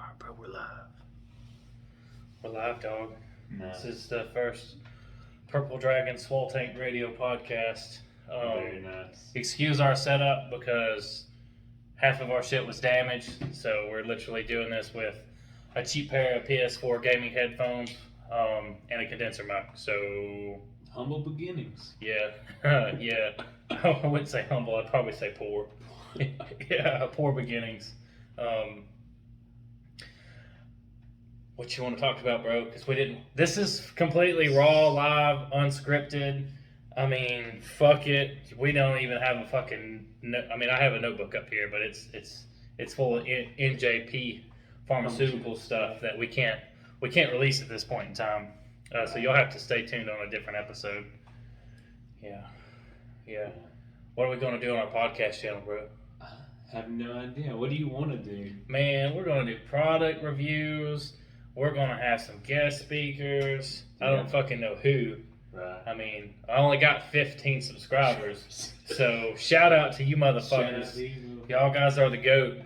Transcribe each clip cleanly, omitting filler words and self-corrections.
Alright, bro, we're live. We're live, dog. Nice. This is the first PurpleDragonSwoleTank radio podcast. Very nice. Excuse our setup because half of our shit was damaged, so we're literally doing this with a cheap pair of PS4 gaming headphones and a condenser mic. So Humble beginnings. yeah, yeah. I wouldn't say humble. I'd probably say poor. Yeah, poor beginnings. What you want to talk about, bro? Because we didn't. This is completely raw, live, unscripted. I mean, fuck it. We don't even have a fucking. I mean, I have a notebook up here, but it's full of NJP pharmaceutical stuff that we can't release at this point in time. So you'll have to stay tuned on a different episode. Yeah. What are we gonna do on our podcast channel, bro? I have no idea. What do you want to do? Man, we're gonna do product reviews. We're gonna have some guest speakers. I don't fucking know who. Right. I mean, I only got 15 subscribers. So shout out to you motherfuckers. Y'all guys are the GOAT.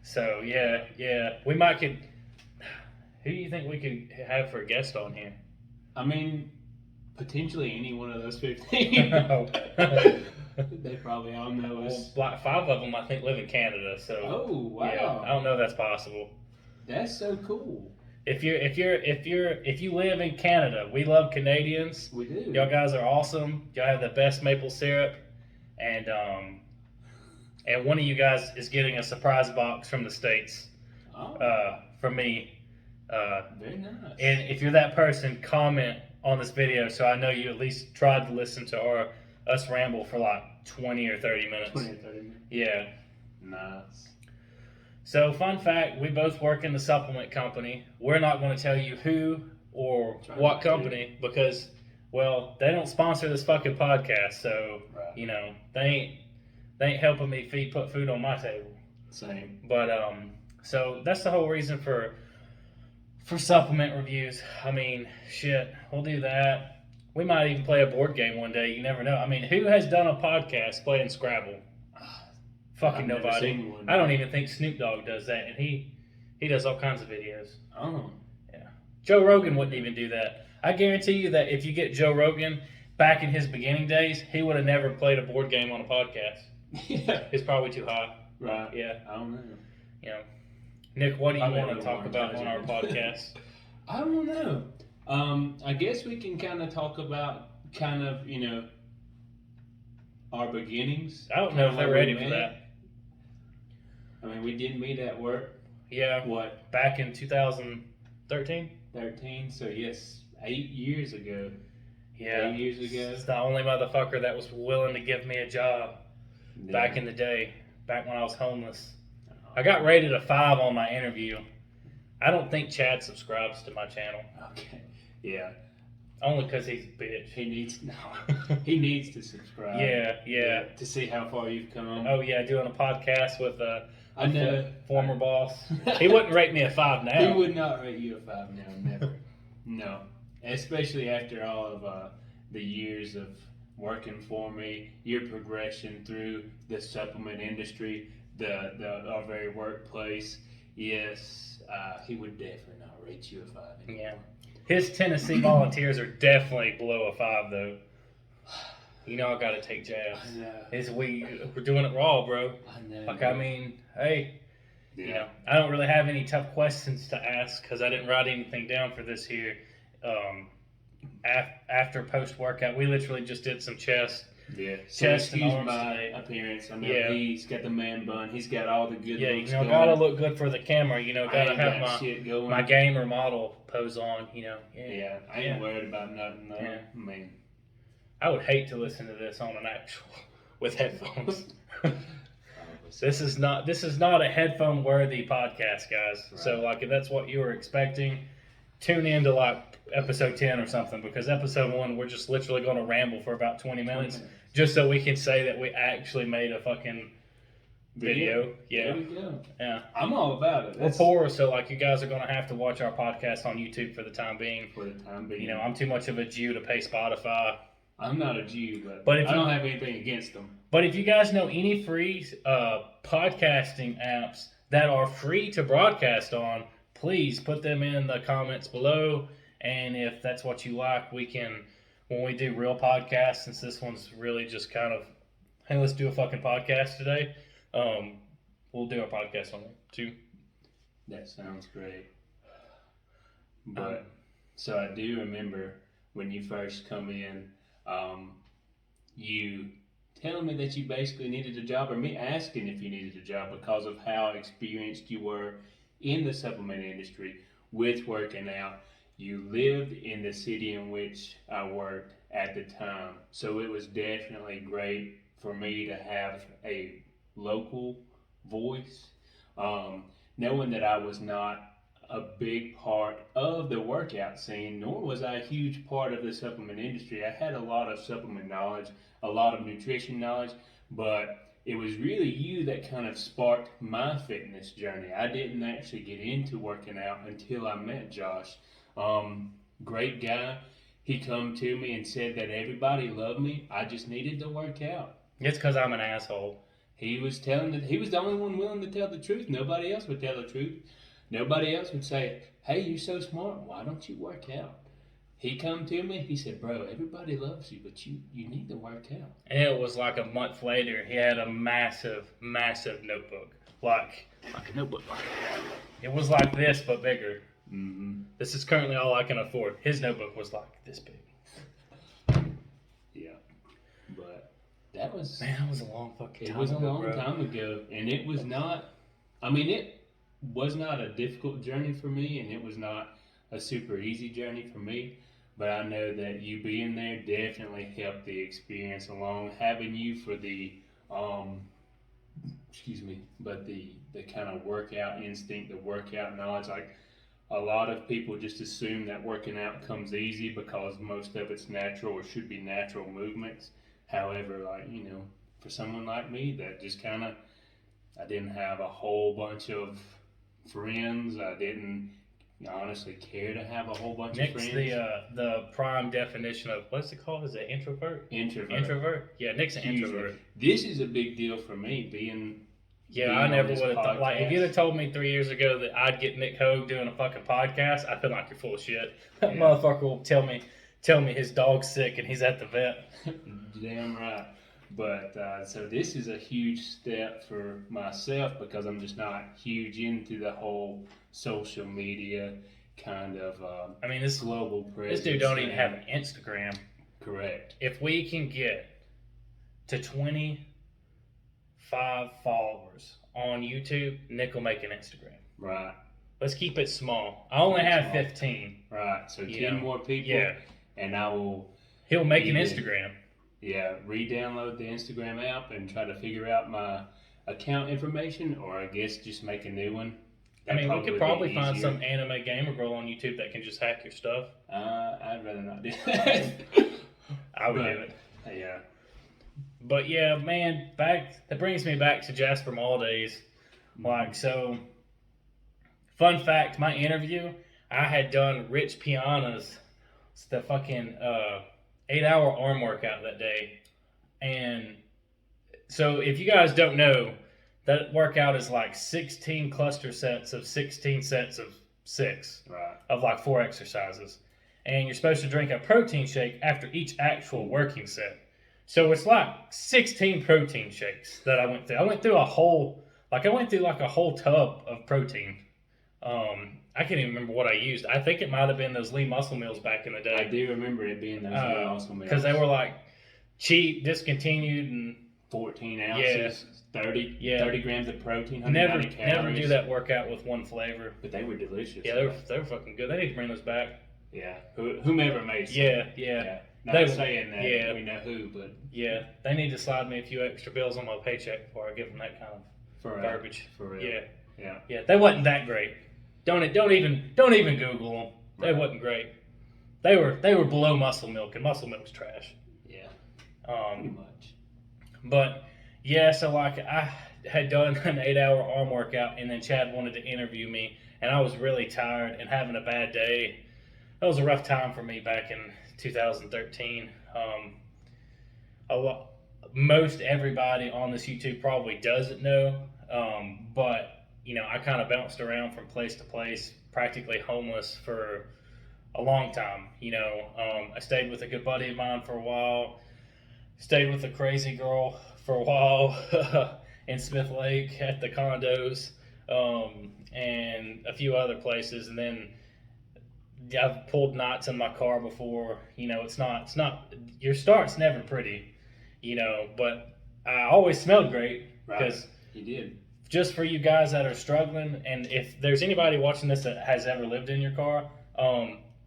So yeah. We might could. Who do you think we could have for a guest on here? I mean, potentially any one of those 15. They probably all know us. Well, like 5 of them I think live in Canada. So Oh wow. yeah, I don't know if that's possible. That's so cool. If you live in Canada, we love Canadians. We do. Y'all guys are awesome. Y'all have the best maple syrup, and one of you guys is getting a surprise box from the States, from me. Very nice. And if you're that person, comment on this video so I know you at least tried to listen to us ramble for like 20 or 30 minutes. 20 or 30 minutes. Yeah. Nice. So, fun fact, we both work in the supplement company. We're not going to tell you who or what company because, well, they don't sponsor this fucking podcast. So, you know, they ain't helping me put food on my table. Same. But, so that's the whole reason for supplement reviews. I mean, shit, we'll do that. We might even play a board game one day. You never know. I mean, who has done a podcast playing Scrabble? Fucking nobody. I don't even think Snoop Dogg does that, and he does all kinds of videos. Oh. Yeah. Joe Rogan wouldn't even do that. I guarantee you that if you get Joe Rogan back in his beginning days, he would have never played a board game on a podcast. Yeah. It's probably too hot. Right. Yeah. I don't know. You know. Nick, what do you want to talk about on our podcast? I don't know. I guess we can kind of talk about our beginnings. I don't know if they're ready for that. I mean, we did meet at work. Yeah. What? Back in 2013? 13, so yes, 8 years ago. Yeah. 8 years ago. It's the only motherfucker that was willing to give me a job back in the day, back when I was homeless. I got rated a 5 on my interview. I don't think Chad subscribes to my channel. Okay. Yeah. Only because he's a bitch. He needs to subscribe. Yeah. To see how far you've come. Oh yeah, doing a podcast with a former boss. He He wouldn't rate me a 5 now. He would not rate you a 5 now, never. No. Especially after all of the years of working for me, your progression through the supplement industry, our very workplace. Yes, he would definitely not rate you a 5 anymore. Yeah. His Tennessee Volunteers are definitely below a 5 though. You know I gotta take jabs. I know. We're doing it raw, bro. I know. Like, I mean, hey, Yeah. you know, I don't really have any tough questions to ask because I didn't write anything down for this here. After post-workout, we literally just did some chest. Yeah. So Excuse arms my today. appearance. I know Yeah. he's got the man bun. He's got all the good Yeah, looks you know, going. gotta look good for the camera. You know, I gotta ain't have got shit going. my gamer model pose on. You know. Yeah, I ain't worried about nothing though. Yeah. I mean, I would hate to listen to this on an actual with headphones. This is not a headphone worthy podcast, guys. Right. So like if that's what you were expecting, tune in to like episode 10 or something, because episode 1 we're just literally going to ramble for about 20 minutes just so we can say that we actually made a fucking video. Yeah. There we go. Yeah. I'm all about it. We're poor, so like you guys are going to have to watch our podcast on YouTube for the time being. You know, I'm too much of a Jew to pay Spotify. I'm not a Jew, but I don't have anything against them. But if you guys know any free podcasting apps that are free to broadcast on, please put them in the comments below. And if that's what you like, we can, when we do real podcasts, since this one's really just kind of, hey, let's do a fucking podcast today. We'll do a podcast on it too. That sounds great. But so I do remember when you first come in, you telling me that you basically needed a job, or me asking if you needed a job because of how experienced you were in the supplement industry with working out. You lived in the city in which I worked at the time, so it was definitely great for me to have a local voice, knowing that I was not a big part of the workout scene, nor was I a huge part of the supplement industry. I had a lot of supplement knowledge, a lot of nutrition knowledge, but it was really you that kind of sparked my fitness journey. I didn't actually get into working out until I met Josh. Great guy. He come to me and said that everybody loved me. I just needed to work out. It's because I'm an asshole. He was he was the only one willing to tell the truth. Nobody else would tell the truth. Nobody else would say, hey, you're so smart. Why don't you work out? He come to me. He said, bro, everybody loves you, but you need to work out. And it was like a month later, he had a massive, massive notebook. Like a notebook. It was like this, but bigger. Mm-hmm. This is currently all I can afford. His notebook was like this big. Yeah. But that was... Man, that was a long fucking time ago. It was a long bro. time ago. And it was not... I mean, it was not a difficult journey for me, and it was not a super easy journey for me. But I know that you being there definitely helped the experience along. Having you for the... but the kind of workout instinct, the workout knowledge, like... A lot of people just assume that working out comes easy because most of it's natural or should be natural movements. However, like, you know, for someone like me that just kind of, I didn't have a whole bunch of friends. I didn't honestly care to have a whole bunch of friends. Nick's the prime definition of, what's it called? Is it introvert? Introvert. Yeah, Nick's an introvert. This is a big deal for me, being... Yeah, I never would have thought. Like, if you'd have told me 3 years ago that I'd get Nick Hogue doing a fucking podcast, I feel like you're full of shit. That motherfucker will tell me his dog's sick and he's at the vet. Damn right. But so this is a huge step for myself because I'm just not huge into the whole social media kind of. I mean, this global presence. This dude don't even have an Instagram. Correct. If we can get to 25 followers on YouTube, Nick will make an Instagram. Right. Let's keep it small. I only have 15. Right. So 10 more people. Yeah. And I will. He'll make an Instagram. Yeah. Re-download the Instagram app and try to figure out my account information, or I guess just make a new one. I mean, we could probably find some anime gamer girl on YouTube that can just hack your stuff. I'd rather not do that. I would do it. Yeah. But yeah, man, that brings me back to Jasper Mall days. Like, so, fun fact, my interview, I had done Rich Piana's, the fucking 8-hour arm workout that day. And so if you guys don't know, that workout is like 16 cluster sets of 16 sets of 6. Right. Of like 4 exercises. And you're supposed to drink a protein shake after each actual working set. So it's like 16 protein shakes that I went through. I went through a whole tub of protein. I can't even remember what I used. I think it might have been those lean muscle meals back in the day. I do remember it being those lean muscle meals. Because they were like cheap, discontinued, and 14 ounces, 30 grams of protein, 190 calories. Never do that workout with one flavor. But they were delicious. Yeah, they were fucking good. They need to bring those back. Yeah, whomever made them. Yeah. Not saying that we know who, but yeah, they need to slide me a few extra bills on my paycheck before I give them that kind of garbage. For real. Yeah. They wasn't that great. Don't even Google them. They wasn't great. They were below Muscle Milk, and Muscle Milk's trash. Yeah. Pretty much. But yeah, so like I had done an 8-hour arm workout, and then Chad wanted to interview me, and I was really tired and having a bad day. That was a rough time for me back in 2013. Most everybody on this YouTube probably doesn't know, but I kind of bounced around from place to place, practically homeless for a long time. I stayed with a good buddy of mine for a while, stayed with a crazy girl for a while in Smith Lake at the condos, and a few other places. And then I've pulled knots in my car before. It's not, your start's never pretty, but I always smelled great because Right. You did. just for you guys that are struggling, and if there's anybody watching this that has ever lived in your car,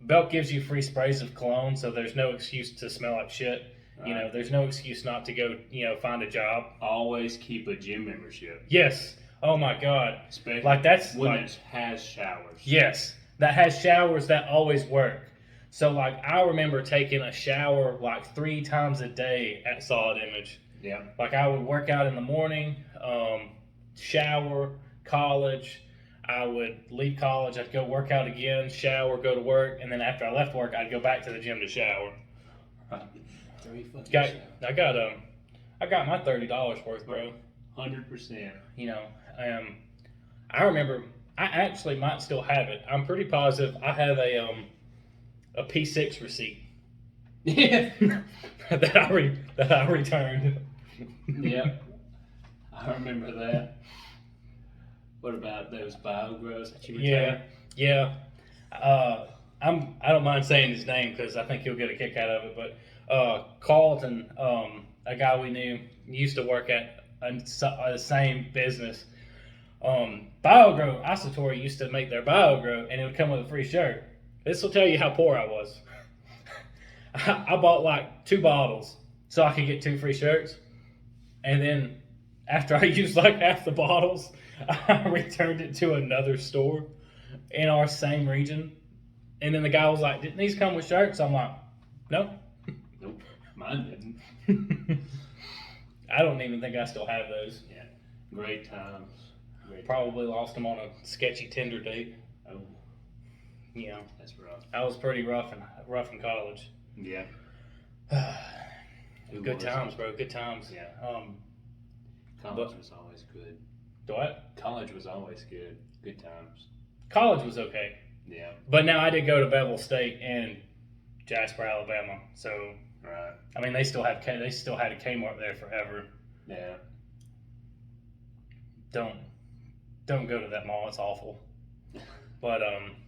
Belk gives you free sprays of cologne, so there's no excuse to smell like shit. Right. There's no excuse not to go, find a job. Always keep a gym membership. Yes. Oh my God. Especially Like that's when like, it has showers. yes, that has showers that always work. So like I remember taking a shower like 3 times a day at Solid Image. Yeah. Like I would work out in the morning, shower, college. I would leave college, I'd go work out again, shower, go to work, and then after I left work, I'd go back to the gym to shower. Right. 3 fucking Got, showers. I got my $30 worth, bro. 100%. I remember. I actually might still have it. I'm pretty positive I have a P6 receipt Yeah. that I returned. Yep. I remember that. What about those biogrows that you returned? Yeah. I don't mind saying his name because I think he'll get a kick out of it. But Carlton, a guy we knew, used to work at the same business. BioGrow Isotori used to make their BioGrow, and it would come with a free shirt. This will tell you how poor I was. I bought like 2 bottles so I could get 2 free shirts, and then after I used like half the bottles, I returned it to another store in our same region. And then the guy was like, "Didn't these come with shirts?" I'm like, "No." Nope. Mine didn't. I don't even think I still have those. Yeah. Great times. Probably lost them on a sketchy Tinder date. Oh, that's rough. I was pretty rough in college. Yeah. Good times, bro. Good times. Yeah. College was always good. What? College was always good. Good times. College was okay. Yeah. But now I did go to Bevel State in Jasper, Alabama. So Right. I mean, they still had a Kmart there forever. Yeah. Don't go to that mall. It's awful. But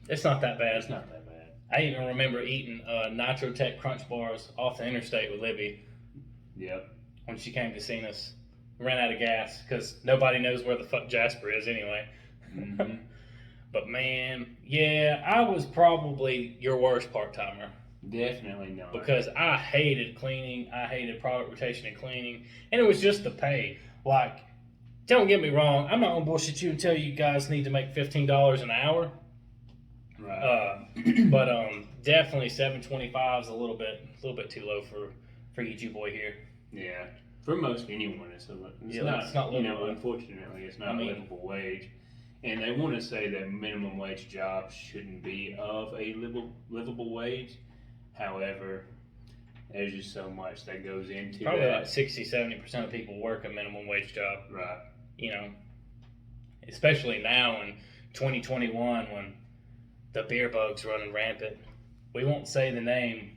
it's not that bad. It's not that bad. I even remember eating Nitro Tech Crunch bars off the interstate with Libby Yep. when she came to see us. Ran out of gas because nobody knows where the fuck Jasper is anyway. Mm-hmm. But man, yeah, I was probably your worst part-timer. Definitely not. Because I hated cleaning, I hated product rotation and cleaning, and it was just the pay. Like, don't get me wrong, I'm not gonna bullshit you and tell you guys need to make $15 an hour. Right. But definitely $7.25 is a little bit too low for you Jew boy here. Yeah. For most anyone, it's It's not livable. Unfortunately, it's not a livable wage. And they want to say that minimum wage jobs shouldn't be of a livable wage. However, there's just so much that goes into Probably that. like 60-70% of people work a minimum wage job. Right. Especially now in 2021 when the beer bug's running rampant. We won't say the name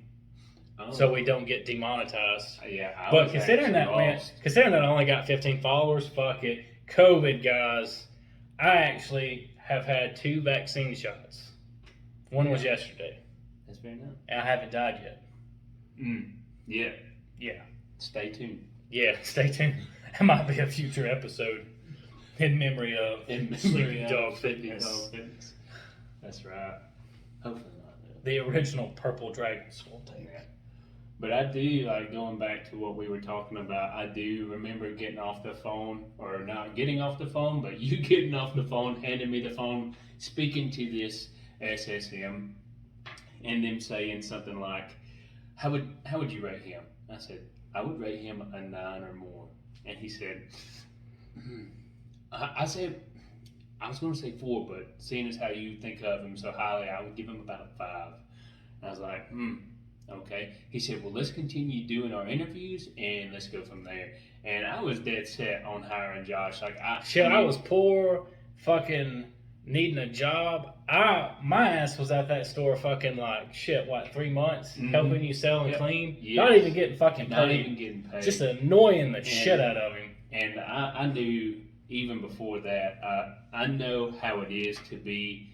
so we don't get demonetized. Yeah. But considering that I only got 15 followers, fuck it. COVID, guys, I actually have had 2 vaccine shots. One was yesterday. That's very nice. And I haven't died yet. Yeah. Yeah. Stay tuned. Yeah, stay tuned. That might be a future episode in memory of Sleepydawgfitness. That's right. Hopefully not. The original PurpleDragonSwoleTank. Yeah. But I do, like, going back to what we were talking about, I do remember getting off the phone, or not getting off the phone, but you getting off the phone, handing me the phone, speaking to this SSM, and them saying something like, how would you rate him? I said, I would rate him a 9 or more. And he said, I said, I was going to say 4, but seeing as how you think of him so highly, I would give him about a 5. And I was like, okay. He said, well, let's continue doing our interviews and let's go from there. And I was dead set on hiring Josh. Like, I was poor. fucking needing a job. My ass was at that store fucking like shit, what, 3 months, helping you sell and clean. Yes. Not even getting fucking paid. Not even getting paid. Just annoying the shit out of him. And I knew even before that, I know how it is to be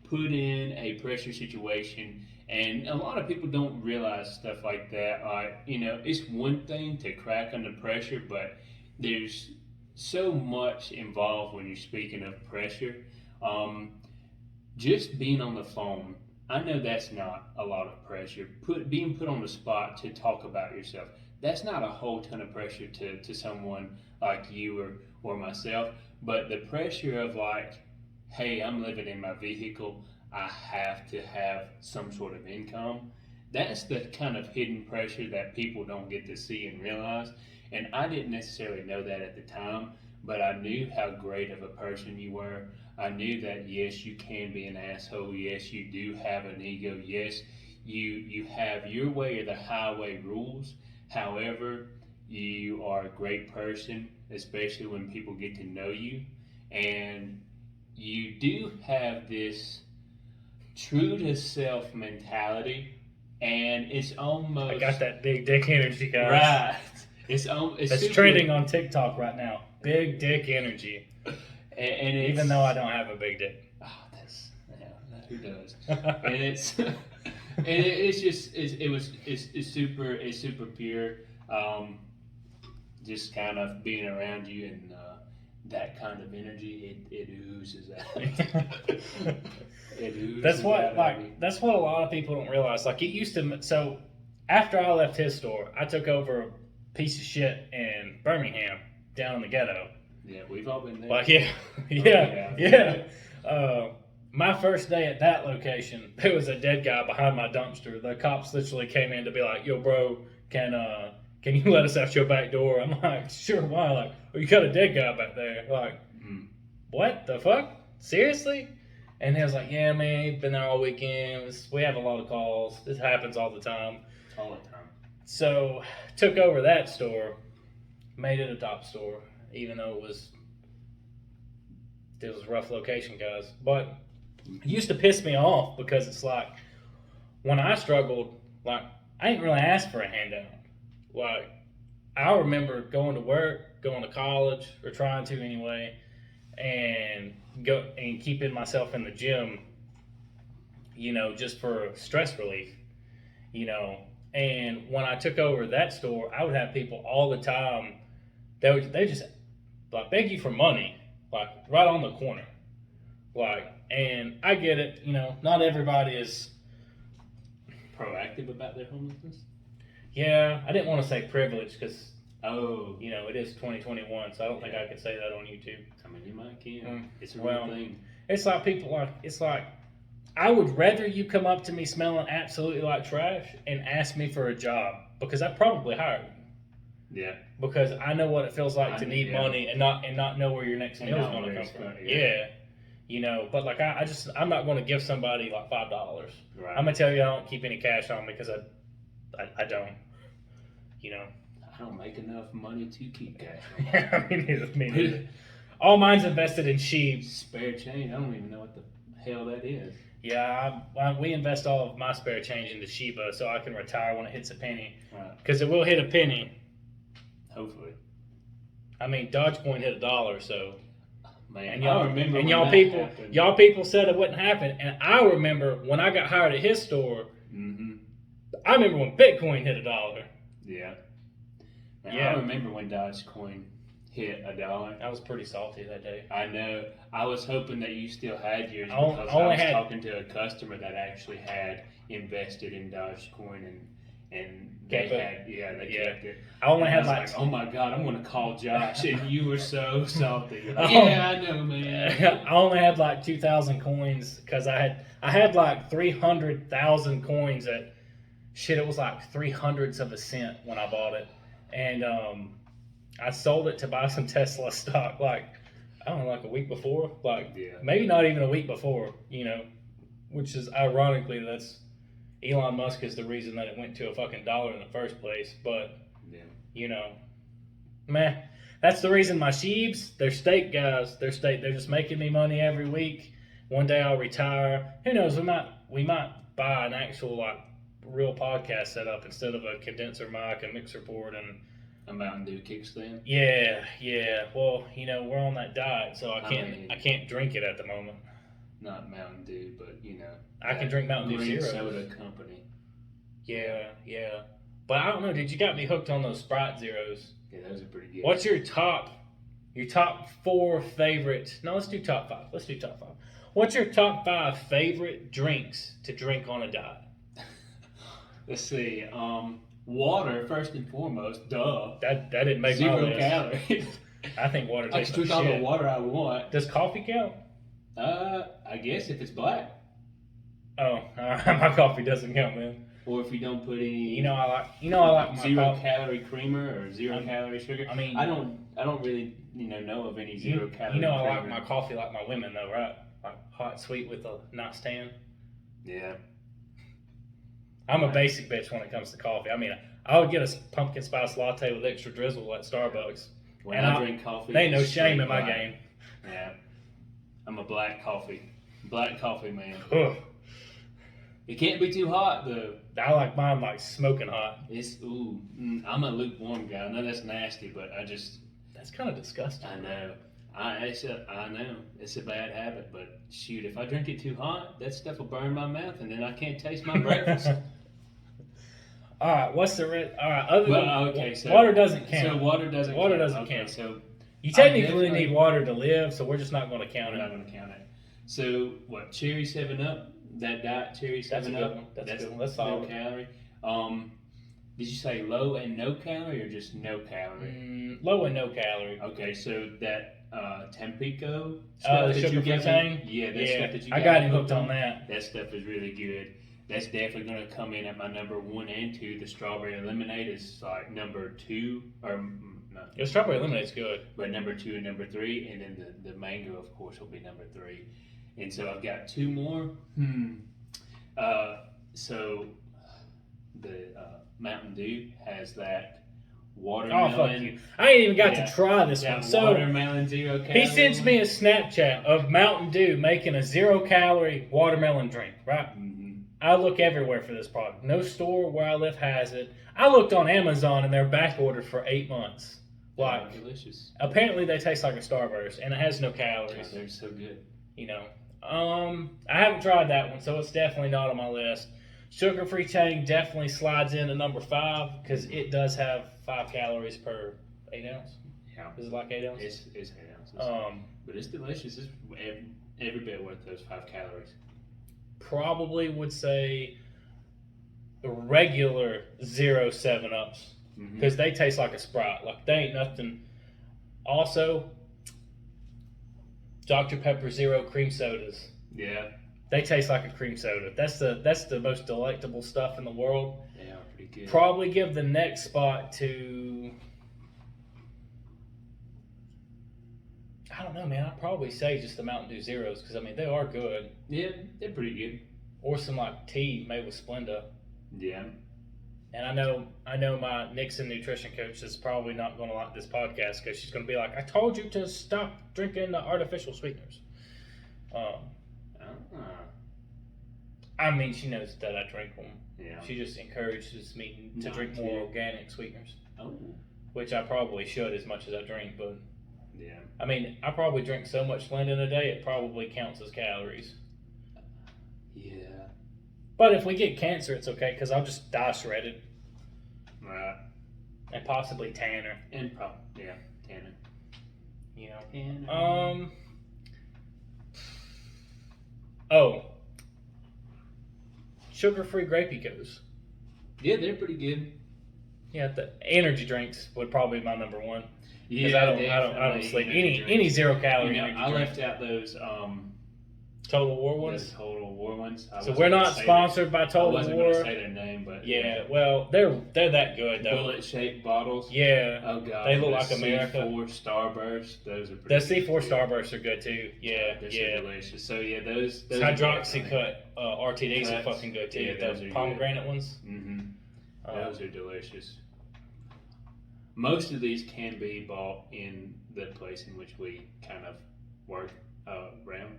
put in a pressure situation. And a lot of people don't realize stuff like that. It's one thing to crack under pressure, but there's so much involved when you're speaking of pressure. Just being on the phone, I know that's not a lot of pressure. Being put on the spot to talk about yourself, that's not a whole ton of pressure to someone like you or myself. But the pressure of like, hey, I'm living in my vehicle, I have to have some sort of income. That's the kind of hidden pressure that people don't get to see and realize. And I didn't necessarily know that at the time, but I knew how great of a person you were. I knew that, yes, you can be an asshole. Yes, you do have an ego. Yes, you have your way or the highway rules. However, you are a great person, especially when people get to know you. And you do have this true to self mentality, and it's almost... I got that big dick energy, guys. Right. It's that's trending on TikTok right now. Big dick energy. And even though I don't have a big dick. Oh, who does? And it's super pure. Just kind of being around you and that kind of energy, it oozes out. It oozes that's what out like that's what a lot of people don't realize. Like it used to. So after I left his store, I took over a piece of shit in Birmingham, down in the ghetto. Yeah, we've all been there. Like yeah. My first day at that location, there was a dead guy behind my dumpster. The cops literally came in to be like, "Yo, bro, can you let us out your back door?" I'm like, "Sure, why?" Like, "Oh, you got a dead guy back there." Like, what the fuck? Seriously? And he was like, "Yeah, man, been there all weekend. We have a lot of calls. This happens all the time." All the time. So, took over that store, made it a top store, even though it was a rough location, guys. But it used to piss me off because it's like, when I struggled, like, I didn't really ask for a handout. Like, I remember going to work, going to college, or trying to anyway, and keeping myself in the gym, just for stress relief, And when I took over that store, I would have people all the time. They just like beg you for money, like right on the corner, like. And I get it, not everybody is proactive about their homelessness. Yeah, I didn't want to say privilege because it is 2021, so I don't think I could say that on YouTube. I mean, you might can. It's a real thing. It's like it's like I would rather you come up to me smelling absolutely like trash and ask me for a job because I'd probably hire you. Yeah. Because I know what it feels like to need money and not know where your next meal is going to come from. Yeah. But like I'm not going to give somebody like $5. Right. I'm gonna tell you I don't keep any cash on me because I don't. I don't make enough money to keep cash. I mean, all mine's invested in sheep. Spare change. I don't even know what the hell that is. Yeah, we invest all of my spare change into Shiba so I can retire when it hits a penny. Right. Because it will hit a penny. Hopefully. I mean, Dogecoin hit $1, so. Man, I remember when y'all people said it wouldn't happen, and I remember when I got hired at his store. Mm-hmm. I remember when Bitcoin hit $1. Yeah. Man, I remember when Dogecoin hit $1. I was pretty salty that day. I know. I was hoping that you still had yours because I was talking to a customer that actually had invested in Dogecoin and they kept it. I only had like, oh my God, I'm going to call Josh, and you were so salty. You're like, yeah, I know, man. I only had like 2,000 coins because I had like 300,000 coins at shit. It was like 3/100 of a cent when I bought it, and I sold it to buy some Tesla stock. Like I don't know, like a week before, maybe not even a week before. Which is ironically that's. Elon Musk is the reason that it went to a fucking $1 in the first place, but, man, That's the reason my sheeps, they're steak guys. They're just making me money every week. One day I'll retire. Who knows? We might buy an actual like real podcast setup instead of a condenser mic and mixer board and a Mountain Dew kickstand. Yeah. Well, we're on that diet, so I can't drink it at the moment. Not Mountain Dew, but I can drink Mountain Dew Green Zero. Soda Company. Yeah. But I don't know, dude. You got me hooked on those Sprite Zeros. Yeah, those are pretty good. What's your top 4 favorite? No, let's do top 5. What's your top 5 favorite drinks to drink on a diet? Let's see. Water first and foremost. Duh. That didn't make my 0 list. calories. I think water I tastes can like drink all shit. the water I want. Does coffee count? I guess if it's black. Oh, my coffee doesn't count, man. Or if you don't put any. I like my 0 coffee. calorie creamer or 0 calorie sugar. I mean, I don't really know of any 0 calorie. I creamer. like my coffee like my women though, right? Like hot, sweet with a nice tan. Yeah. I'm a basic bitch when it comes to coffee. I mean, I would get a pumpkin spice latte with extra drizzle at Starbucks. When I drink coffee, there ain't no it's shame straight in my black. game. Yeah. I'm a black coffee man. Ugh. It can't be too hot though. I like mine like smoking hot. I'm a lukewarm guy. I know that's nasty, but That's kind of disgusting. I know. I know it's a bad habit, but shoot, if I drink it too hot, that stuff will burn my mouth, and then I can't taste my breakfast. All right, what's the rest? All right, other than so water doesn't count. So water doesn't count. So You technically need water to live, so we're just not going to count we're it. not going to count it. So what? Cherry 7-Up. That diet cherry 7-Up. That's a good one. That's solid. 0 calorie. Did you say low and no calorie or just no calorie? Low and no calorie. Okay, so that Tampico The stuff that sugar you free get tang? yeah, that stuff that you I got him hooked on that. That stuff is really good. That's definitely going to come in at my number 1 and 2. The strawberry lemonade is like number 2, or no. The strawberry lemonade's good. But number 2 and number 3, and then the mango, of course, will be number 3. And so I've got 2 more. So the Mountain Dew has that watermelon. Oh, fuck you. I ain't even got to try this one. So watermelon 0 calorie. he sends me a Snapchat of Mountain Dew making a 0 calorie watermelon drink, right? Mm-hmm. I look everywhere for this product. No store where I live has it. I looked on Amazon and they're back ordered for 8 months. Like, delicious. Apparently they taste like a Starburst and it has no calories. Oh, they're so good. I haven't tried that one, so it's definitely not on my list. Sugar-free Tang definitely slides into number 5 because it does have 5 calories per 8 ounce. Yeah. Is it like 8 ounces? It's 8 ounces. But it's delicious. It's every bit worth those 5 calories. Probably would say the regular 0 7-Ups because they taste like a Sprite. Like they ain't nothing. Also, Dr. Pepper Zero cream sodas. Yeah. They taste like a cream soda. That's the most delectable stuff in the world. They are pretty good. Probably give the next spot to, I don't know, man. I'd probably say just the Mountain Dew Zeros because I mean they are good. Yeah, they're pretty good. Or some like tea made with Splenda. Yeah. And I know my Nixon nutrition coach is probably not going to like this podcast because she's going to be like, I told you to stop drinking the artificial sweeteners. I mean, she knows that I drink them. Yeah. She just encourages me to drink more organic sweeteners. Oh. Which I probably should as much as I drink, but yeah. I mean, I probably drink so much Splenda in a day, it probably counts as calories. Yeah. But if we get cancer, it's okay because I'll just die shredded. Right. And possibly tanner. And tanner. Tanner. Oh. Sugar-free grape ecos. Yeah, they're pretty good. Yeah, the energy drinks would probably be my number 1. Yeah, I don't sleep. Any 0 calorie energy I drink. left out those Total War ones. Those Total War ones. So we're not sponsored by Total War. I wasn't going to say their name, but yeah. Well, they're that good though. Bullet shaped bottles. Yeah. Oh god. They look like America. C4 Starburst. Those are pretty. The C4 Starbursts are good too. Yeah. They're delicious. So yeah, those Hydroxy cut RTDs are fucking good too. Yeah, those the are pomegranate ones. Mm-hmm. Those are delicious. most of these can be bought in the place in which we kind of work around,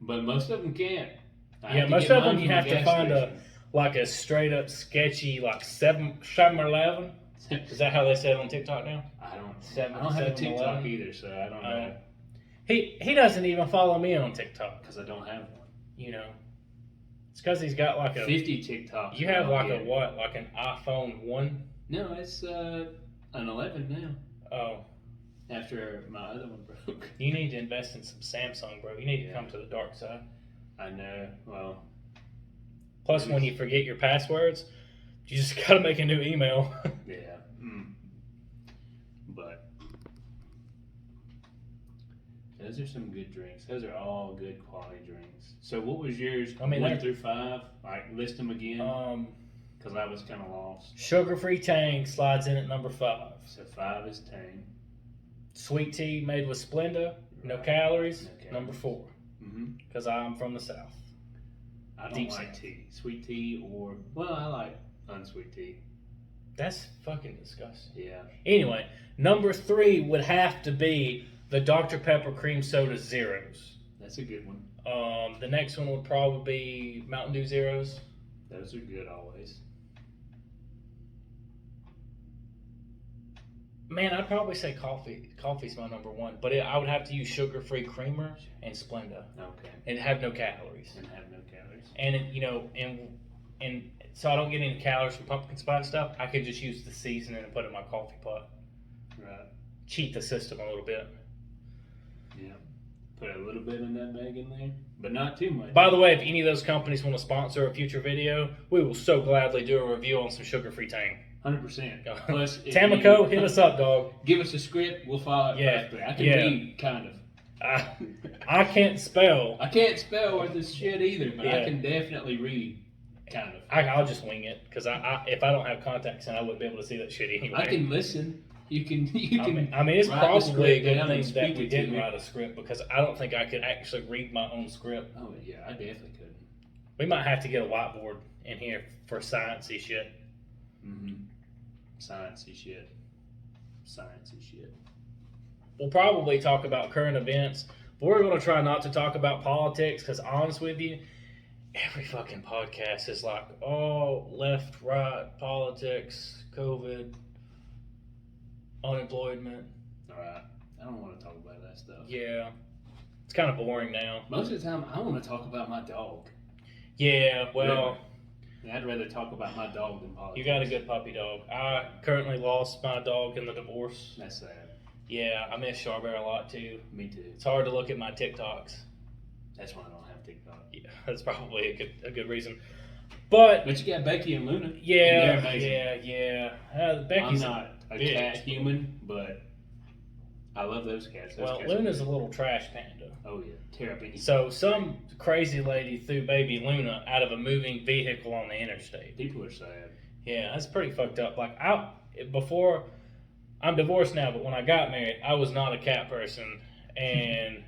but most of them can't. Yeah, most of them you have to find a straight up sketchy like 7-Eleven. Is that how they say it on TikTok now? I don't have a TikTok either, so I don't know. He doesn't even follow me on TikTok because I don't have one. You know, it's because he's got like a 50 TikToks. You have like a what? Like an iPhone 1? No, it's an 11 now. Oh. After my other one broke. You need to invest in some Samsung, bro. You need to come to the dark side. I know. Well. Plus, when you forget your passwords, you just gotta make a new email. Yeah. But those are some good drinks. Those are all good quality drinks. So what was yours? I mean, 1 through 5. Like list them again. Because I was kind of lost. Sugar-free Tang slides in at number 5. So 5 is Tang. Sweet tea made with Splenda, no calories. Number 4. Because I'm from the South. I don't like tea. Sweet tea or, well, I like unsweet tea. That's fucking disgusting. Yeah. Anyway, number 3 would have to be the Dr. Pepper Cream Soda Zeros. That's a good one. The next one would probably be Mountain Dew Zeros. Those are good always. Man, I'd probably say coffee. Coffee's my number 1, but I would have to use sugar-free creamer and Splenda. Okay. And have no calories. And And so I don't get any calories from pumpkin spice stuff. I could just use the seasoning and put it in my coffee pot. Right. Cheat the system a little bit. Yeah. Put a little bit of nutmeg in there, but not too much. By the way, if any of those companies want to sponsor a future video, we will so gladly do a review on some sugar-free Tang. 100%. Plus, Tamaco, hit us up, dog. Give us a script, we'll follow it perfectly. I can read, kind of. I can't spell. I can't spell worth this shit either, but I can definitely read, kind of. I'll just wing it, because if I don't have contacts in, I wouldn't be able to see that shit anyway. I can listen. You can. I mean, it's probably a good thing that we didn't write a script, because I don't think I could actually read my own script. Oh yeah, I definitely couldn't. We might have to get a whiteboard in here for sciencey shit. Sciencey shit. Sciencey shit. We'll probably talk about current events, but we're going to try not to talk about politics, because honest with you, every fucking podcast is like, oh, left, right, politics, COVID, unemployment. Alright. I don't want to talk about that stuff. Yeah. It's kind of boring now. Most of the time, I want to talk about my dog. Yeah, well... I'd rather talk about my dog than politics. You got a good puppy dog. I currently lost my dog in the divorce. That's sad. Yeah, I miss Charbert a lot too. Me too. It's hard to look at my TikToks. That's why I don't have TikTok. Yeah, that's probably a good reason. But you got Becky and Luna. Yeah, and yeah. Becky's I'm not a cat human, but I love those cats. Those cats Luna's a little trash panda. Oh yeah, tear up anything. So some crazy lady threw baby Luna out of a moving vehicle on the interstate. People are sad. Yeah, that's pretty fucked up. Like before, I'm divorced now, but when I got married, I was not a cat person, and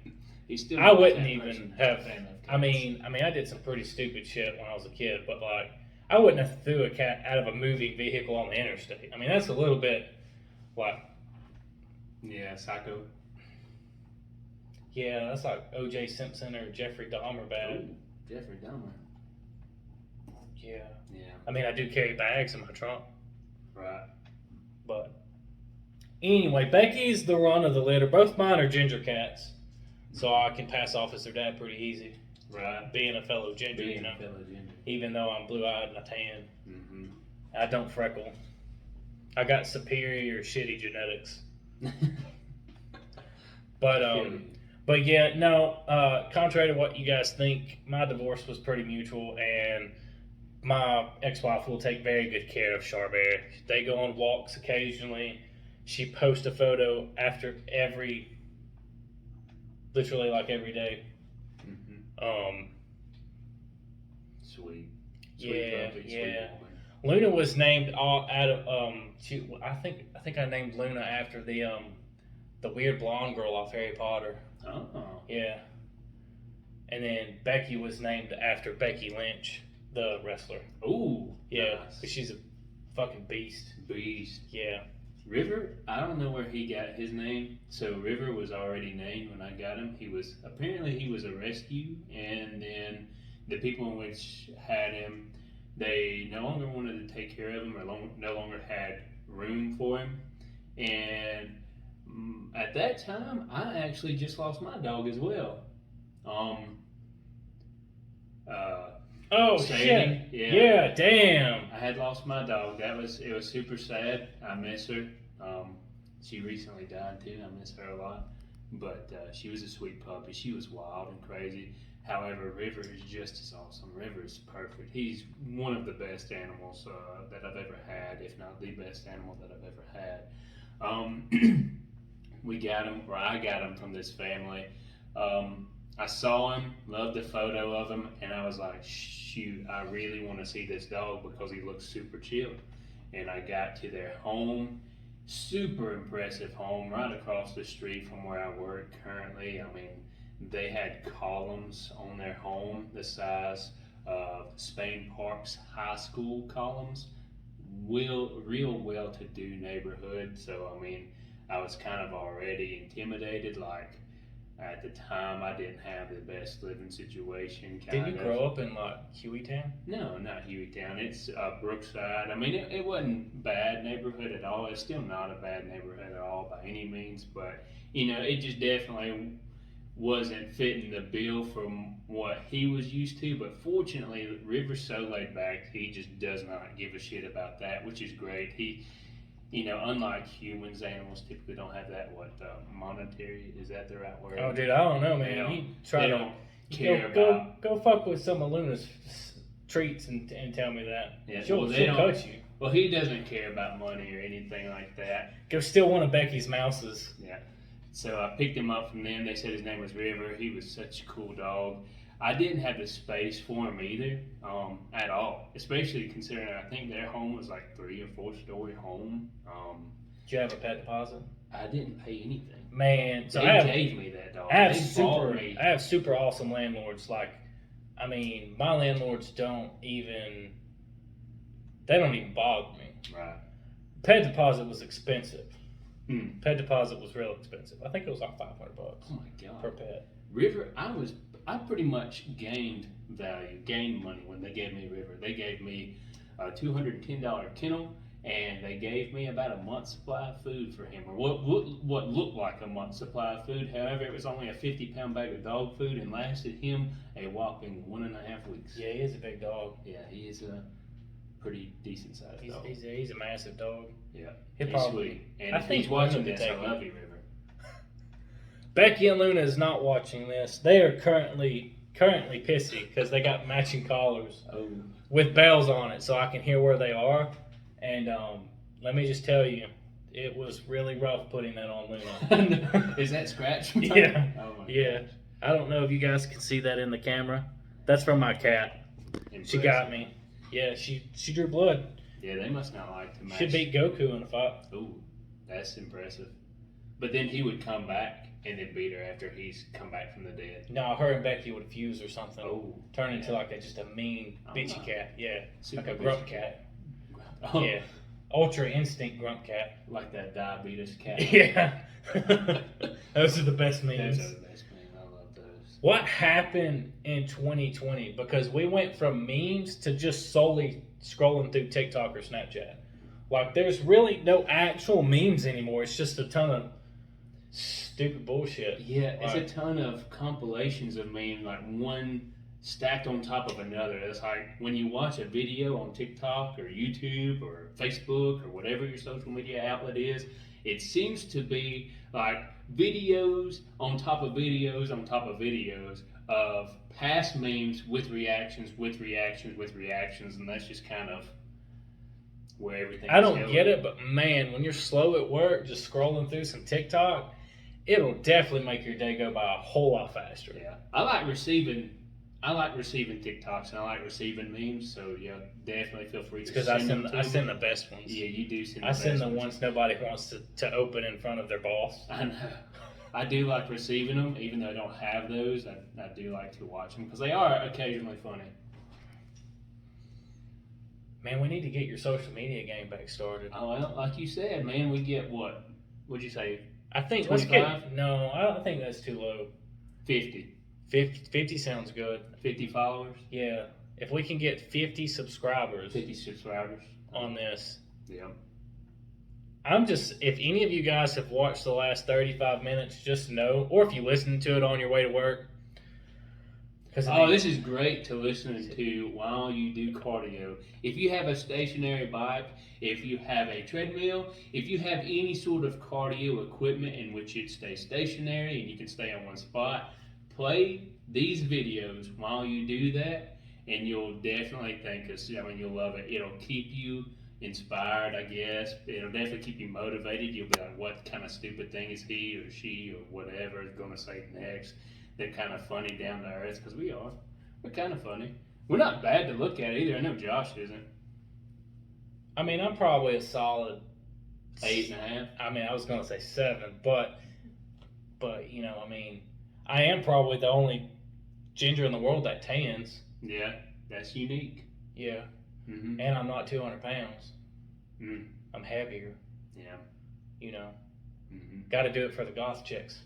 I wouldn't even have. I mean, I did some pretty stupid shit when I was a kid, but like, I wouldn't have threw a cat out of a moving vehicle on the interstate. I mean, that's a little bit like. Yeah, psycho. Yeah, that's like O.J. Simpson or Jeffrey Dahmer bad. Ooh, Jeffrey Dahmer. Yeah. Yeah. I mean, I do carry bags in my trunk. Right. But anyway, Becky's the run of the litter. Both mine are ginger cats, so I can pass off as their dad pretty easy. Right. Being a fellow ginger, even though I'm blue-eyed and I tan. I don't freckle. I got superior shitty genetics. But yeah, no, contrary to what you guys think, my divorce was pretty mutual, and my ex-wife will take very good care of Charbert. They go on walks occasionally. She posts a photo after literally like every day. Sweet. Yeah, puppy, yeah. Luna was named out of I think I named Luna after the weird blonde girl off Harry Potter. Oh. Yeah. And then Becky was named after Becky Lynch, the wrestler. Ooh. Yeah, nice. because she's a fucking beast. Beast. Yeah. River, I don't know where he got his name. So River was already named when I got him. He was a rescue, and then the people in which had him, they no longer wanted to take care of him, or no longer had room for him. And at that time, I actually just lost my dog as well. Oh Sadie, shit! Yeah, damn. I had lost my dog. It was super sad. I miss her. She recently died too. I miss her a lot. But she was a sweet puppy. She was wild and crazy. However, River is just as awesome. River is perfect. He's one of the best animals that I've ever had, if not the best animal that I've ever had. We got him, or I got him from this family. I saw him, loved the photo of him, and I was like, shoot, I really want to see this dog because he looks super chill. And I got to their home, super impressive home, right across the street from where I work currently. I mean, they had columns on their home the size of Spain Park's high school columns. Real well-to-do neighborhood. So, I mean, I was kind of already intimidated, like, at the time, I didn't have the best living situation. Did you grow up in like Hueytown? No, not Hueytown. It's Brookside. I mean, it wasn't bad neighborhood at all. It's still not a bad neighborhood at all by any means, but it just definitely wasn't fitting the bill from what he was used to. But fortunately, River's so laid back, he just does not give a shit about that, which is great. Unlike humans, animals typically don't have that, monetary, is that the right word? Oh, dude, I don't know, man. They don't care about. Go fuck with some of Luna's treats and tell me that. Yeah, she'll coach you. Well, he doesn't care about money or anything like that. Go steal one of Becky's mouses. Yeah. So I picked him up from them. They said his name was River. He was such a cool dog. I didn't have the space for him either, at all. Especially considering I think their home was like 3 or 4 story home. Did you have a pet deposit? I didn't pay anything. Man, so they gave me that dog. I have super awesome landlords. Like, I mean, my landlords don't even bother me. Right. Pet deposit was expensive. Hmm. Pet deposit was real expensive. I think it was like $500 Oh my god. per pet. River, I pretty much gained money when they gave me River. They gave me a $210 kennel, and they gave me about a month's supply of food for him, or what looked like a month's supply of food. However, it was only a 50-pound bag of dog food and lasted him a whopping 1.5 weeks. Yeah, he is a big dog. Yeah, he is a pretty decent sized dog. He's a massive dog. Yeah, He's sweet. And I if think he's watching Luna could this, I take love him. you, River. Becky and Luna is not watching this. They are currently pissy because they got matching collars with bells on it, so I can hear where they are. And let me just tell you, it was really rough putting that on Luna. Is that scratch? Yeah. Oh my Yeah. gosh. I don't know if you guys can see that in the camera. That's from my cat. Impressive. She got me. Yeah, she drew blood. Yeah, they must not like to match. She beat Goku in a fight. Ooh, that's impressive. But then he would come back and then beat her after he's come back from the dead. No, her and Becky would fuse or something. Oh, Turn into like just a mean, bitchy cat. Yeah. Super like a grump bitchy. cat. Oh, Yeah. Ultra instinct grump cat. like that diabetes cat. Yeah. Those are the best memes. Those are the best memes. I love those. What happened in 2020? Because we went from memes to just solely scrolling through TikTok or Snapchat. Like, there's really no actual memes anymore. It's just a ton of stupid bullshit. Yeah, it's a ton of compilations of memes, like one stacked on top of another. It's like when you watch a video on TikTok or YouTube or Facebook or whatever your social media outlet is, it seems to be like videos on top of videos on top of videos of past memes with reactions, and that's just kind of where everything I is don't going. get it, but man, when you're slow at work, just scrolling through some TikTok, it'll definitely make your day go by a whole lot faster. Yeah, I like receiving TikToks and I like receiving memes. So yeah, definitely feel free to Because send them. I send the best ones. Yeah, you do send. I send the ones nobody wants to open in front of their boss. I know. I do like receiving them, even though I don't have those. I do like to watch them because they are occasionally funny. Man, we need to get your social media game back started. Oh, well, like you said, man, we get what? What'd you say? I think 25? No, I don't think that's too low. 50. 50 sounds good. 50 followers? Yeah. If we can get 50 subscribers 50 subscribers on this. Yeah. If any of you guys have watched the last 35 minutes, just know, or if you listen to it on your way to work. This is great to listen to while you do cardio. If you have a stationary bike, if you have a treadmill, if you have any sort of cardio equipment in which it stays stationary and you can stay on one spot, play these videos while you do that, and you'll definitely thank us. I mean, you'll love it. It'll keep you inspired, I guess. It'll definitely keep you motivated. You'll be like, what kind of stupid thing is he or she or whatever is going to say next? They're kind of funny, down to earth, because we are. We're kind of funny. We're not bad to look at either. I know Josh isn't. I mean, I'm probably a solid 8.5. I mean, I was going to say 7, but you know, I mean, I am probably the only ginger in the world that tans. Yeah, that's unique. Yeah. Mm-hmm. And I'm not 200 pounds. Mm. I'm heavier. Yeah. You know. Mm-hmm. Got to do it for the goth chicks.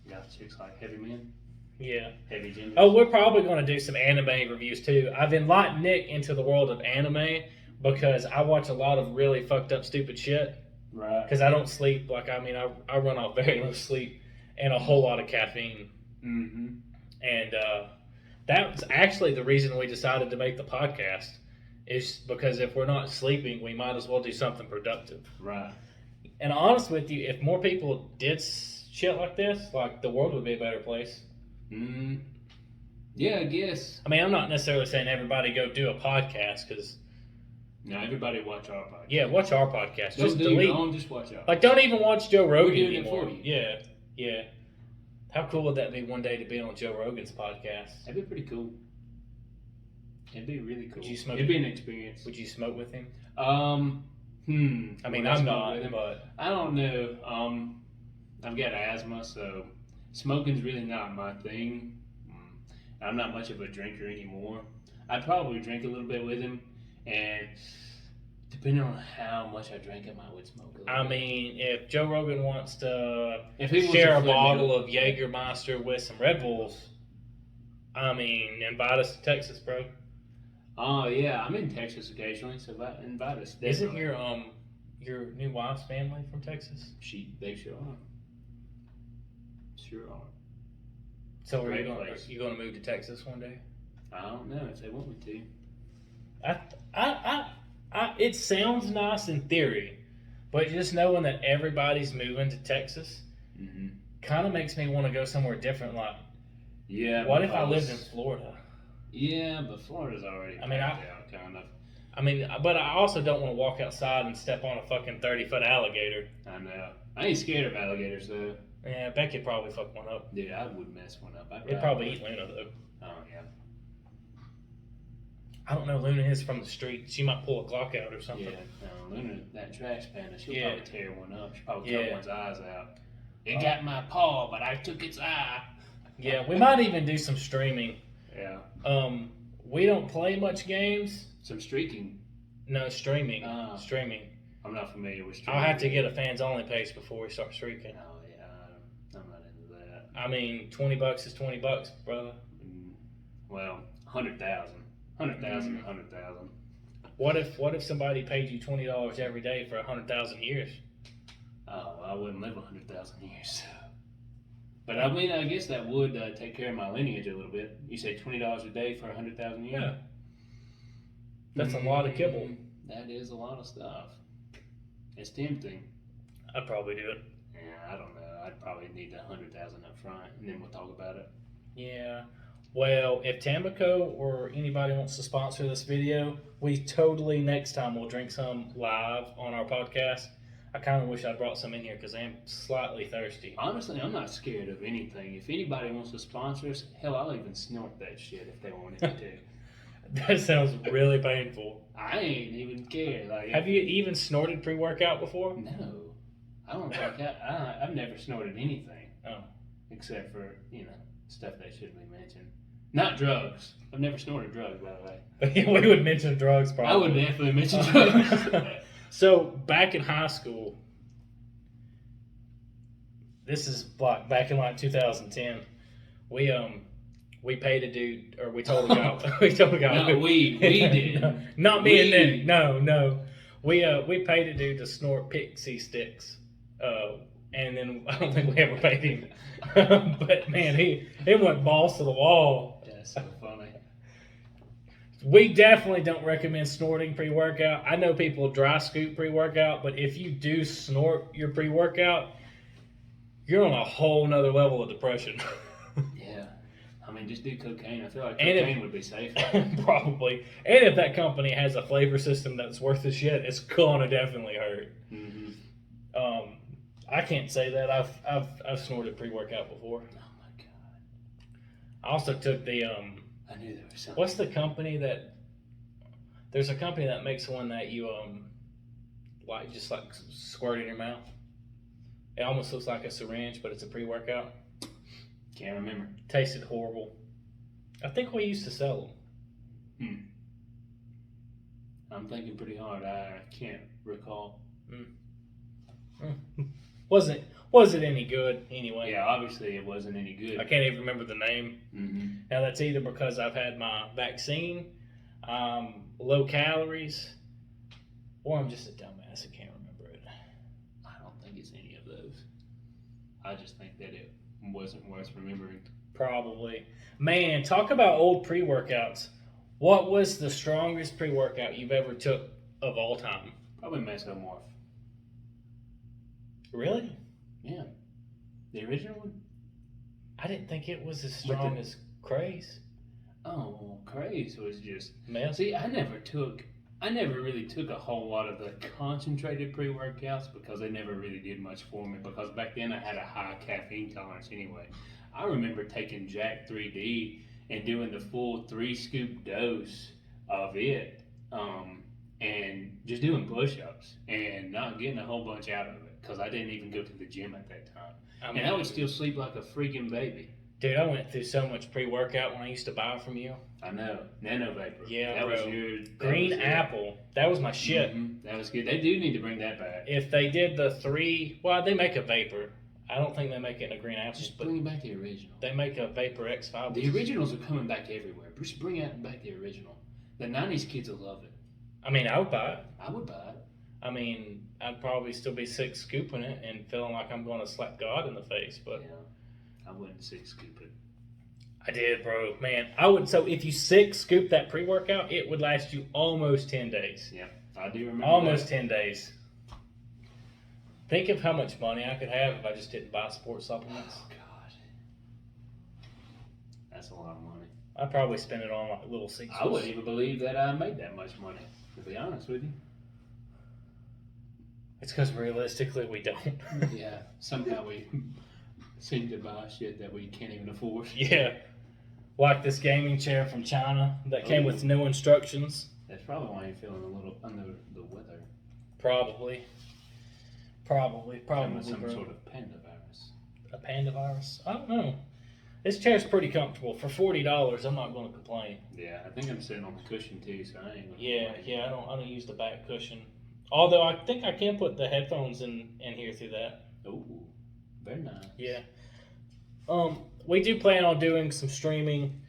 Goth chicks like heavy men? Yeah. Heavy gingers? Oh, we're probably going to do some anime reviews too. I've enlightened Nick into the world of anime because I watch a lot of really fucked up, stupid shit. Right. Because I don't sleep. I run off very low sleep and a whole lot of caffeine. Mm-hmm. And that's actually the reason we decided to make the podcast, is because if we're not sleeping, we might as well do something productive. Right. And honest with you, if more people did shit like this, like, the world would be a better place. Mm. Yeah, I guess. I mean, I'm not necessarily saying everybody go do a podcast, because... No, everybody watch our podcast. Yeah, watch our podcast. Don't Just do delete. your own, just watch ours. Like, don't even watch Joe Rogan We're doing anymore. it for you. Yeah, yeah. How cool would that be one day to be on Joe Rogan's podcast? That'd be pretty cool. It'd be really cool. Would you smoke? It'd be an experience. Would you smoke with him? I mean, I'm not, but... I don't know. I've got asthma, so smoking's really not my thing. I'm not much of a drinker anymore. I'd probably drink a little bit with him, and depending on how much I drank him, I would smoke a little bit. mean, if Joe Rogan wants to If share a bottle of Jägermeister with some Red Bulls, invite us to Texas, bro. Oh, yeah, I'm in Texas occasionally, so invite us. Isn't your new wife's family from Texas? They sure are. Sure are. So are Great you place. going to move to Texas one day? I don't know if they want me It sounds nice in theory, but just knowing that everybody's moving to Texas to. Mm-hmm. kind of makes me want to go somewhere different. Like, Yeah. what if I lived in Florida? Yeah, but Florida's already packed out, kind of. But I also don't want to walk outside and step on a fucking 30-foot alligator. I know. I ain't scared of alligators, though. Yeah, Becky would probably fuck one up. Dude, I would mess one up. They'd probably eat Luna, though. Oh, yeah. I don't know. Luna is from the street. She might pull a Glock out or something. Yeah, Luna, that trash panda, she'll Yeah. probably tear one up. She'll probably Yeah. cut one's eyes out. It got my paw, but I took its eye. Yeah, we might even do some streaming. Yeah. We don't play much games. Some streaking. No, streaming. Ah. Streaming. I'm not familiar with streaking. I'll have to get a fans only page before we start streaking. Oh, yeah. I'm not into that. I mean, $20 is $20, brother. Well, 100,000. 100,000 to 100,000. What if somebody paid you $20 every day for 100,000 years? Oh, I wouldn't live 100,000 years. But I mean, I guess that would take care of my lineage a little bit. You say $20 a day for 100,000 years? Yeah. That's a lot of kibble. That is a lot of stuff. It's tempting. I'd probably do it. Yeah, I don't know. I'd probably need the 100,000 up front, and then we'll talk about it. Yeah. Well, if Tampico or anybody wants to sponsor this video, we totally next time will drink some live on our podcast. I kind of wish I brought some in here because I am slightly thirsty. Honestly, I'm not scared of anything. If anybody wants to sponsor us, hell, I'll even snort that shit if they wanted me to. That sounds really painful. I ain't even care. Like, Have you even snorted pre-workout before? No, I don't think I've never snorted anything. Oh. Except for stuff that shouldn't be mentioned. Not drugs. I've never snorted drugs, by the way. We would mention drugs probably. I would definitely mention drugs. So back in high school, this is like back in like 2010. We paid a dude, or we told a guy. We told a guy. No, we did. No, not me and Nick. No. We paid a dude to snort pixie sticks, and then I don't think we ever paid him. But man, he went balls to the wall. That's so funny. We definitely don't recommend snorting pre-workout. I know people dry scoop pre-workout, but if you do snort your pre-workout, you're on a whole nother level of depression. Yeah. I mean, just do cocaine. I feel like cocaine would be safer. Probably. And if that company has a flavor system that's worth the shit, it's gonna definitely hurt. Mm-hmm. I can't say that. I've snorted pre-workout before. Oh my god. I also took the I knew there was something. what's the company that? There's a company that makes one that you like just like squirt in your mouth. It almost looks like a syringe, but it's a pre-workout. Can't remember. Tasted horrible. I think we used to sell them. I'm thinking pretty hard. I can't recall. Was it any good anyway? Yeah, obviously it wasn't any good. I can't even remember the name. Mm-hmm. Now that's either because I've had my vaccine, low calories, or I'm just a dumbass. I can't remember it. I don't think it's any of those. I just think that it wasn't worth remembering. Probably. Man, talk about old pre-workouts. What was the strongest pre-workout you've ever took of all time? Probably Mesomorph. Really? Yeah. The original one? I didn't think it was as strong as Craze. Oh, well, Craze was just... Man. See, I never really took a whole lot of the concentrated pre-workouts because they never really did much for me, because back then I had a high caffeine tolerance anyway. I remember taking Jack 3D and doing the full 3-scoop dose of it, and just doing push-ups and not getting a whole bunch out of it because I didn't even go to the gym at that time. And I would still sleep like a freaking baby. Dude, I went through so much pre-workout when I used to buy from you. I know. Nano Vapor. Yeah, that bro. Was your... Green Apple. That was my shit. Mm-hmm. That was good. They do need to bring that back. If they did the 3... Well, they make a Vapor. I don't think they make it in a Green Apple. Just bring back the original. They make a Vapor X5. The originals are coming back everywhere. Just bring back the original. The 90s kids will love it. I mean, I would buy it. I would buy it. I mean, I'd probably still be sick scooping it and feeling like I'm going to slap God in the face, but... Yeah, I wouldn't sick scoop it. I did, bro. Man, I would... So if you sick scoop that pre-workout, it would last you almost 10 days. Yeah, I do remember Almost that. 10 days. Think of how much money I could have if I just didn't buy sports supplements. Oh, God. That's a lot of money. I'd probably spend it on like little Caesars. I wouldn't even believe that I made that much money, to be honest with you. It's because realistically we don't. Yeah, somehow we seem to buy shit that we can't even afford. Yeah. Like this gaming chair from China that came with no instructions. That's probably why you're feeling a little under the weather. Probably. Probably, Some bro. sort of panda virus. A panda virus? I don't know. This chair's pretty comfortable. For $40, I'm not going to complain. Yeah, I think I'm sitting on the cushion too, so I ain't gonna complain. Yeah, I don't use the back cushion. Although I think I can put the headphones in here through that. Oh, very nice. Yeah. We do plan on doing some streaming,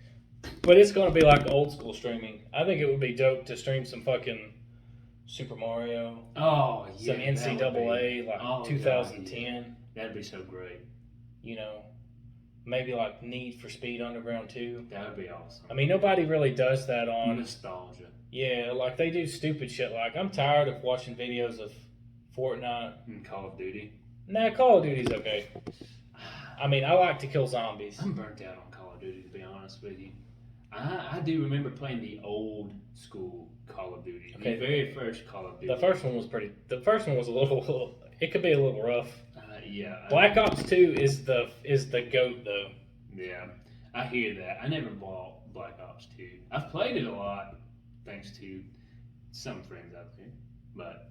but it's going to be like old school streaming. I think it would be dope to stream some fucking Super Mario. Oh, yeah. Some NCAA, like 2010. God, yeah. That'd be so great. You know, maybe like Need for Speed Underground 2. That would be awesome. I mean, nobody really does that on... Nostalgia. Yeah, like they do stupid shit. Like, I'm tired of watching videos of Fortnite. And Call of Duty. Nah, Call of Duty's okay. I mean, I like to kill zombies. I'm burnt out on Call of Duty, to be honest with you. I do remember playing the old school Call of Duty. Okay. The very first Call of Duty. The first one was a little, it could be a little rough. Yeah. Black Ops 2 is the GOAT though. Yeah, I hear that. I never bought Black Ops 2. I've played it a lot, thanks to some friends out there, but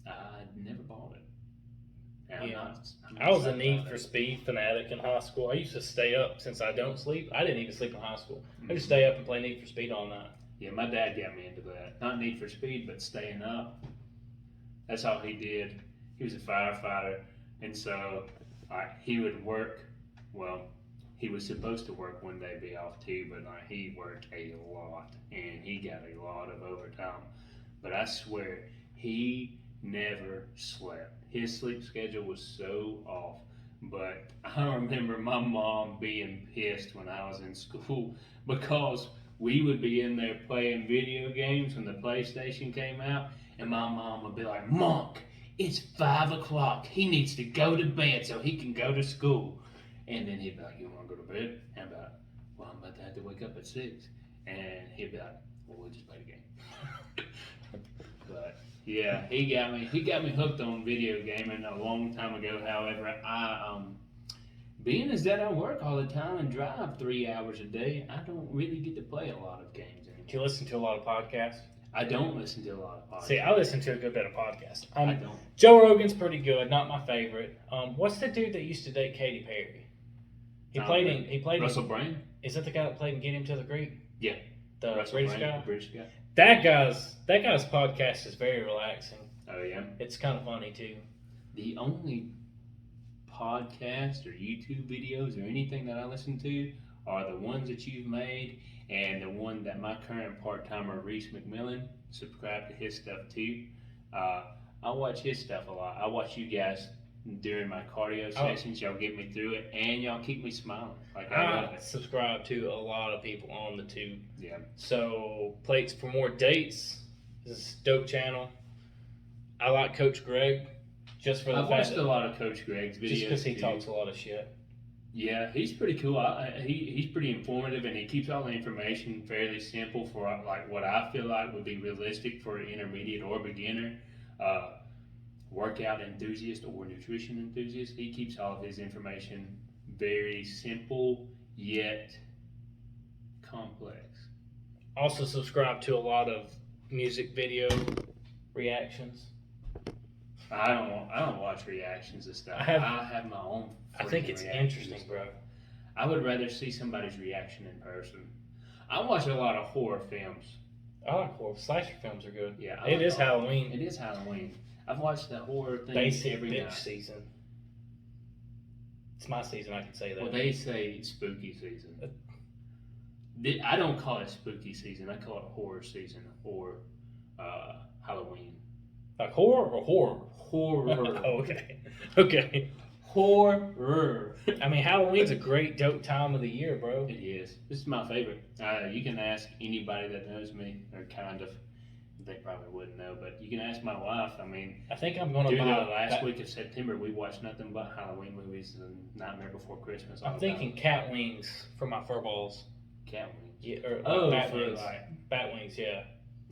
I never bought it. And Yeah. I'm I was a excited Need about for it. Speed fanatic in high school. I used to stay up since I don't sleep. I didn't even sleep in high school. I just stay up and play Need for Speed all night. Yeah, my dad got me into that. Not Need for Speed, but staying up. That's all he did. He was a firefighter, and so he would work. Well, he was supposed to work one day, be off too, but he worked a lot, and he got a lot of overtime. But I swear, he never slept. His sleep schedule was so off. But I remember my mom being pissed when I was in school because we would be in there playing video games when the PlayStation came out, and my mom would be like, "Monk, it's 5 o'clock. He needs to go to bed so he can go to school." And then he'd be like, "You want to go to bed?" And I'd be like, "Well, I'm about to have to wake up at 6." And he'd be like, "Well, we'll just play the game." But yeah, he got me hooked on video gaming a long time ago. However, being as that I work all the time and drive 3 hours a day, I don't really get to play a lot of games anymore. Do you listen to a lot of podcasts? I don't listen to a lot of podcasts. See, I listen to a good bit of podcasts. I don't. Joe Rogan's pretty good, not my favorite. What's the dude that used to date Katy Perry? He played Russell Brand? Is that the guy that played in Get Him to the Creek? Yeah. The Russell British Brand, guy? the British guy. That guy's podcast is very relaxing. Oh yeah. It's kind of funny too. The only podcast or YouTube videos or anything that I listen to are the ones that you've made and the one that my current part-timer Reese McMillan, subscribe to his stuff too. I watch his stuff a lot. I watch you guys during my cardio sessions. Y'all get me through it and y'all keep me smiling. Like I love it. Subscribe to a lot of people on the tube. Yeah. So plates for more dates. This is a dope channel. I like Coach Greg just for the I've fact watched a lot of Coach Greg's videos. just because he too. talks a lot of shit. Yeah, he's pretty cool. He's pretty informative, and he keeps all the information fairly simple for like what I feel like would be realistic for an intermediate or beginner, workout enthusiast or nutrition enthusiast. He keeps all of his information very simple yet complex. Also subscribe to a lot of music video reactions. I don't watch reactions and stuff. I have my own. I think it's interesting, bro. I would rather see somebody's reaction in person. I watch a lot of horror films. I like horror. Slasher films are good. Yeah, it is Halloween. It is Halloween. I've watched the horror thing Basic every bitch night. season. It's my season. I can say that. Well, they say spooky season. I don't call it spooky season. I call it horror season or Halloween. Like horror or horror? Horror. Oh, okay. Okay. Horror. I mean, Halloween's a great dope time of the year, bro. It is. This is my favorite. You can ask anybody that knows me, or kind of. They probably wouldn't know, but you can ask my wife. I mean, I think I'm gonna through the buy last week of September, we watched nothing but Halloween movies and Nightmare Before Christmas. I'm thinking cat wings for my fur balls. Cat wings. Yeah, or Oh, bat for wings. like. Bat wings, yeah.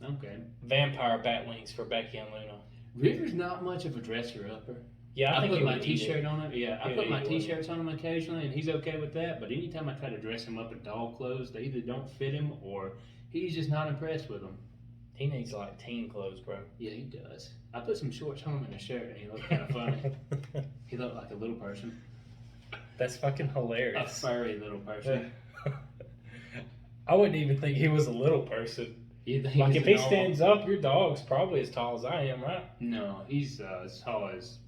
Okay. Vampire bat wings for Becky and Luna. River's not much of a dresser upper. Yeah, I think put he my would eat t-shirt it. on him. Yeah, I He put would my eat it, t-shirts on him occasionally, and he's okay with that. But anytime I try to dress him up in dog clothes, they either don't fit him or he's just not impressed with them. He needs like teen clothes, bro. Yeah, he does. I put some shorts on him and a shirt, and he looked kind of funny. He looked like a little person, That's fucking a hilarious. furry little person. I wouldn't even think he was a little person. Like if he stands up, your dog's probably as tall as I am, right? No, he's as tall as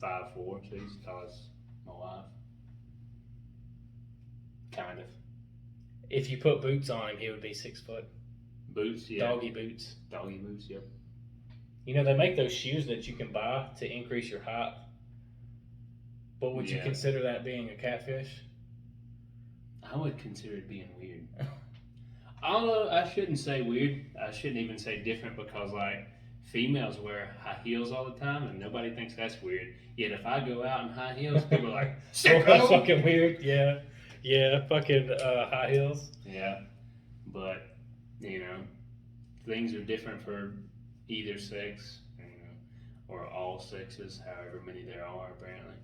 5'4", so he's as tall as my wife. Kind of. If you put boots on him, he would be 6 foot. Boots, yeah. Doggy boots. Doggy boots, yep. You know, they make those shoes that you can buy to increase your height. But would you Yeah. consider that being a catfish? I would consider it being weird. Although I shouldn't say weird, I shouldn't even say different because like females wear high heels all the time and nobody thinks that's weird. Yet if I go out in high heels, people are like, Oh, that's "Sicko!" fucking weird. Yeah. Yeah, fucking high heels. Yeah, but you know, things are different for either sex, you know, or all sexes, however many there are apparently.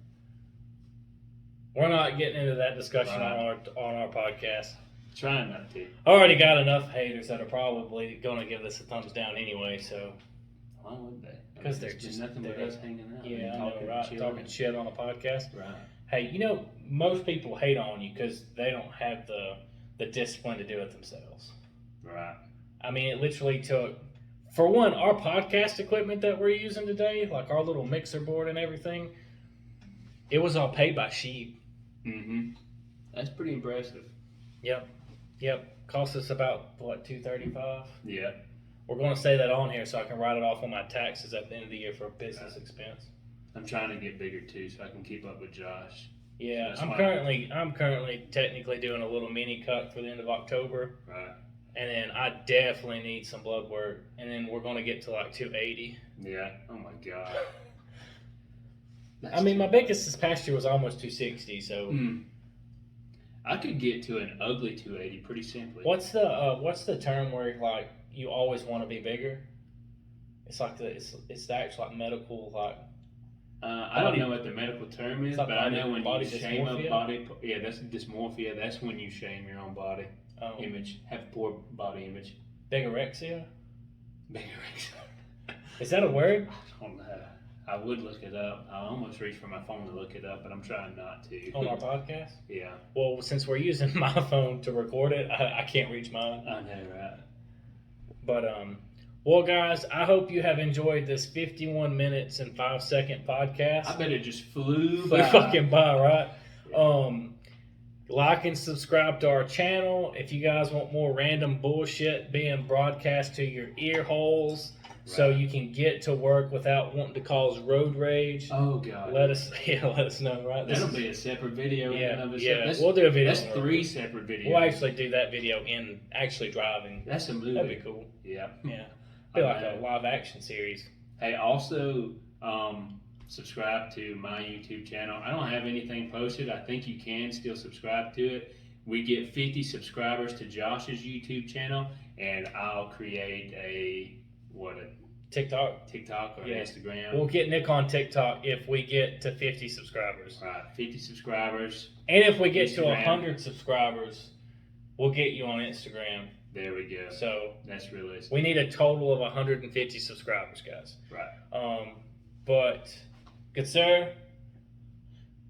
We're not getting into that discussion Right. on our podcast. Trying not to. I already got enough haters that are probably going to give this a thumbs down anyway, so Why would they? I Because they're It's just nothing but us hanging out. Yeah, and I know, talking, right? chilling. Talking shit on a podcast. Right. Hey, you know, most people hate on you because they don't have the discipline to do it themselves. Right. I mean, it literally took, for one, our podcast equipment that we're using today, like our little mixer board and everything, it was all paid by sheep. Mm-hmm. That's pretty impressive. Yep. Cost us about, what, $235? Yeah. We're going to say that on here so I can write it off on my taxes at the end of the year for a business expense. I'm trying to get bigger too, so I can keep up with Josh. Yeah, That's I'm why- currently technically doing a little mini cut for the end of October, Right. and then I definitely need some blood work, and then we're going to get to like 280. Yeah. Oh my god. I mean, my biggest this past year was almost 260. So I could get to an ugly 280 pretty simply. what's the term where like you always want to be bigger? It's like it's the actual like medical like. I don't know what the medical term is, It's like but I know when body you shame a dysmorphia? body. Yeah, that's dysmorphia. That's when you shame your own body image, have poor body image. Bigorexia? Bigorexia. Is that a word? I don't know. I would look it up. I almost reached for my phone to look it up, but I'm trying not to. On our podcast? Yeah. Well, since we're using my phone to record it, I can't reach mine. I know, right? But well, guys, I hope you have enjoyed this 51 minutes and 5-second podcast. I bet it just flew We by. fucking by, right? Like and subscribe to our channel if you guys want more random bullshit being broadcast to your ear holes, so you can get to work without wanting to cause road rage. Oh god. Let us know, right? That'll be a separate video. in and of itself. Yeah. That's, We'll do a video. That's 3 separate videos. We'll actually do that video in actually driving. That's a movie. That'd be cool. Yeah. Yeah. Be like a live action series. Hey, also subscribe to my YouTube channel. I don't have anything posted. I think you can still subscribe to it. We get 50 subscribers to Josh's YouTube channel, and I'll create a TikTok or Instagram. We'll get Nick on TikTok if we get to 50 subscribers. Right, 50 subscribers. And if we get to Instagram. 100 subscribers, we'll get you on Instagram. There we go. So that's realistic. we need a total of 150 subscribers, guys. Right. But good sir,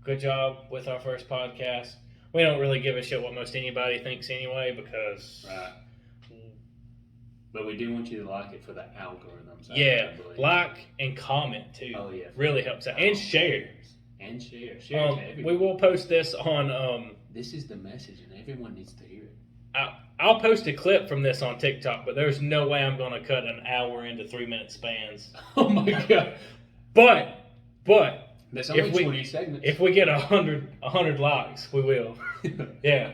good job with our first podcast. We don't really give a shit what most anybody thinks anyway, because but we do want you to like it for the algorithms. like and comment too. Oh yeah, really helps out. And share. And share to everyone. We will post this on. This is the message, and everyone needs to hear it. I'll post a clip from this on TikTok, but there's no way I'm going to cut an hour into 3-minute spans. Oh my god! But that's only 20 segments. If we get 100 likes, we will. Yeah.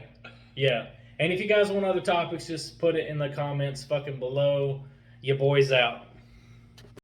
And if you guys want other topics, just put it in the comments fucking below. Your boy's out.